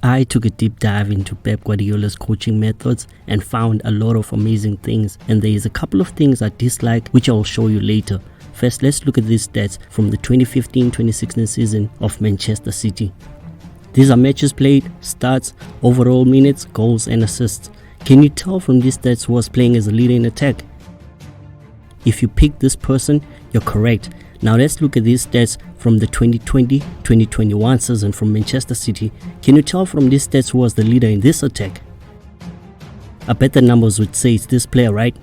I took a deep dive into Pep Guardiola's coaching methods and found a lot of amazing things, and there is a couple of things I dislike which I will show you later. First, let's look at these stats from the 2015-2016 season of Manchester City. These are matches played, starts, overall minutes, goals and assists. Can you tell from these stats who was playing as a leader in attack? If you pick this person, you're correct. Now let's look at these stats from the 2020-2021 season from Manchester City. Can you tell from these stats who was the leader in this attack? I bet the numbers would say it's this player, right?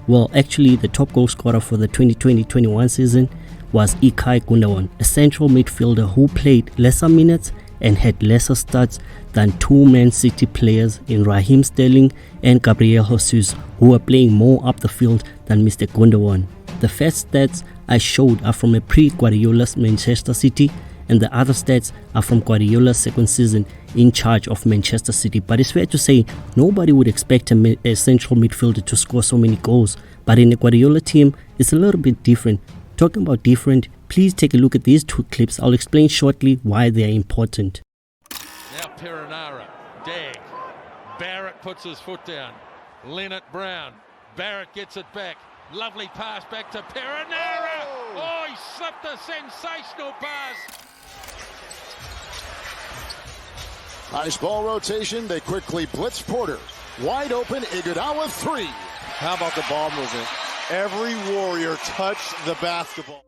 Well, actually the top goal scorer for the 2020-21 season was Ilkay Gundogan, a central midfielder who played lesser minutes and had lesser stats than two Man City players in Raheem Sterling and Gabriel Jesus, who were playing more up the field than Mr. Gundogan. The first stats I showed are from a pre-Guardiola's Manchester City, and the other stats are from Guardiola's second season in charge of Manchester City. But it's fair to say nobody would expect a central midfielder to score so many goals. But in the Guardiola team, it's a little bit different. Talking about different, please take a look at these two clips. I'll explain shortly why they are important. Now Perenara, Dag, Barrett puts his foot down, Leonard Brown, Barrett gets it back, lovely pass back to Perenara, oh he slipped a sensational pass. Nice ball rotation, they quickly blitz Porter, wide open, Iguodala 3. How about the ball movement? Every warrior touched the basketball.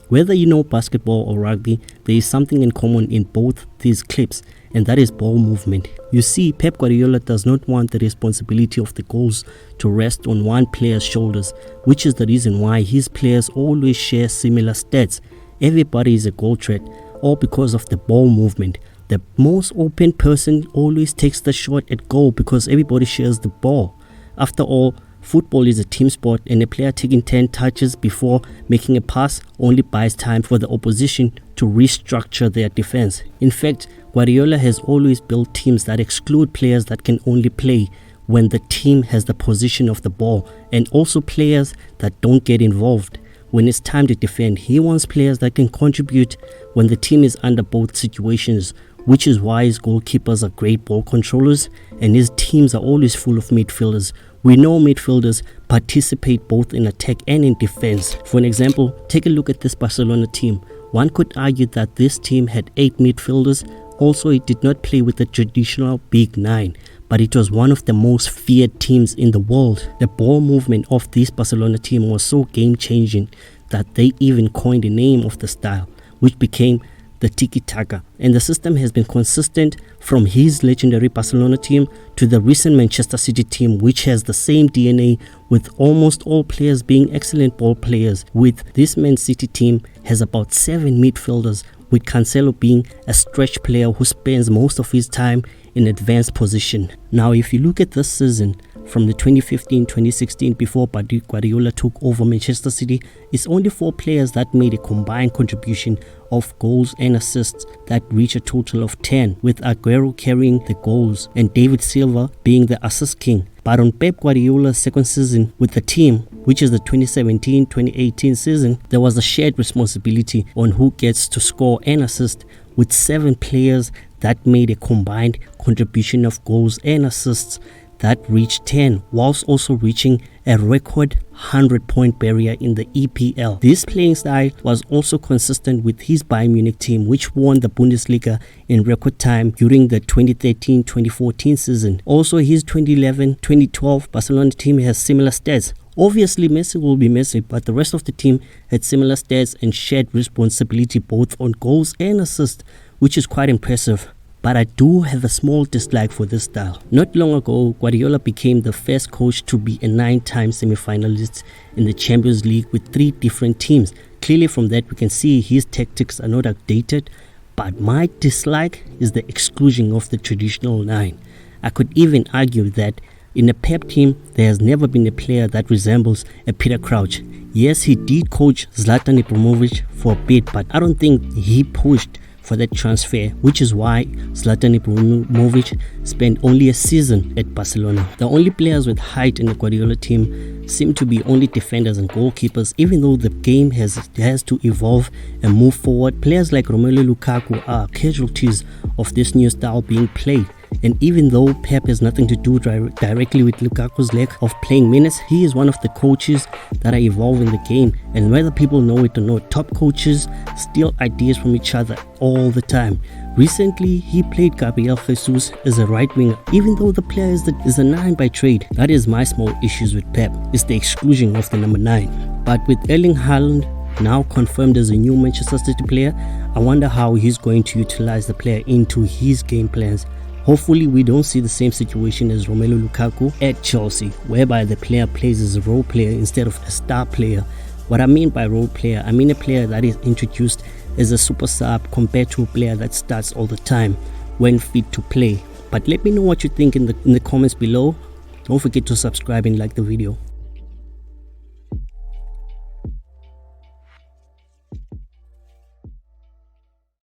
Whether you know basketball or rugby, there is something in common in both these clips, and that is ball movement. You see, Pep Guardiola does not want the responsibility of the goals to rest on one player's shoulders, which is the reason why his players always share similar stats. Everybody is a goal threat, all because of the ball movement. The most open person always takes the shot at goal because everybody shares the ball. After all, football is a team sport, and a player taking 10 touches before making a pass only buys time for the opposition to restructure their defense. In fact, Guardiola has always built teams that exclude players that can only play when the team has the possession of the ball, and also players that don't get involved when it's time to defend. He wants players that can contribute when the team is under both situations, which is why his goalkeepers are great ball controllers and his teams are always full of midfielders. We know midfielders participate both in attack and in defense. For an example, take a look at this Barcelona team. One could argue that this team had 8 midfielders. Also, it did not play with the traditional big 9, but it was one of the most feared teams in the world. The ball movement of this Barcelona team was so game-changing that they even coined the name of the style, which became the tiki-taka, and the system has been consistent from his legendary Barcelona team to the recent Manchester City team, which has the same DNA, with almost all players being excellent ball players. With this Man City team has about 7 midfielders, with Cancelo being a stretch player who spends most of his time in advanced position. Now if you look at this season from the 2015-2016 before Guardiola took over Manchester City, it's only 4 players that made a combined contribution of goals and assists that reach a total of 10, with Aguero carrying the goals and David Silva being the assist king. But on Pep Guardiola's second season with the team, which is the 2017-2018 season, there was a shared responsibility on who gets to score and assist, with 7 players that made a combined contribution of goals and assists that reached 10, whilst also reaching a record 100-point barrier in the EPL. This playing style was also consistent with his Bayern Munich team, which won the Bundesliga in record time during the 2013-2014 season. Also, his 2011-2012 Barcelona team has similar stats. Obviously, Messi will be Messi, but the rest of the team had similar stats and shared responsibility both on goals and assists, which is quite impressive. But I do have a small dislike for this style. Not long ago, Guardiola became the first coach to be a 9-time semi-finalist in the Champions League with 3 different teams. Clearly from that we can see his tactics are not outdated, but my dislike is the exclusion of the traditional 9. I could even argue that in a Pep team, there has never been a player that resembles a Peter Crouch. Yes, he did coach Zlatan Ibrahimovic for a bit, but I don't think he pushed for that transfer, which is why Zlatan Ibrahimovic spent only a season at Barcelona. The only players with height in the Guardiola team seem to be only defenders and goalkeepers, even though the game has to evolve and move forward. Players like Romelu Lukaku are casualties of this new style being played. And even though Pep has nothing to do directly with Lukaku's lack of playing minutes, he is one of the coaches that are evolving the game. And whether people know it or not, top coaches steal ideas from each other all the time. Recently, he played Gabriel Jesus as a right winger, even though the player is a 9 by trade. That is my small issues with Pep, is the exclusion of the number 9. But with Erling Haaland now confirmed as a new Manchester City player, I wonder how he's going to utilize the player into his game plans. Hopefully we don't see the same situation as Romelu Lukaku at Chelsea, whereby the player plays as a role player instead of a star player. What I mean by role player, I mean a player that is introduced as a super sub compared to a player that starts all the time when fit to play. But let me know what you think in the comments below. Don't forget to subscribe and like the video.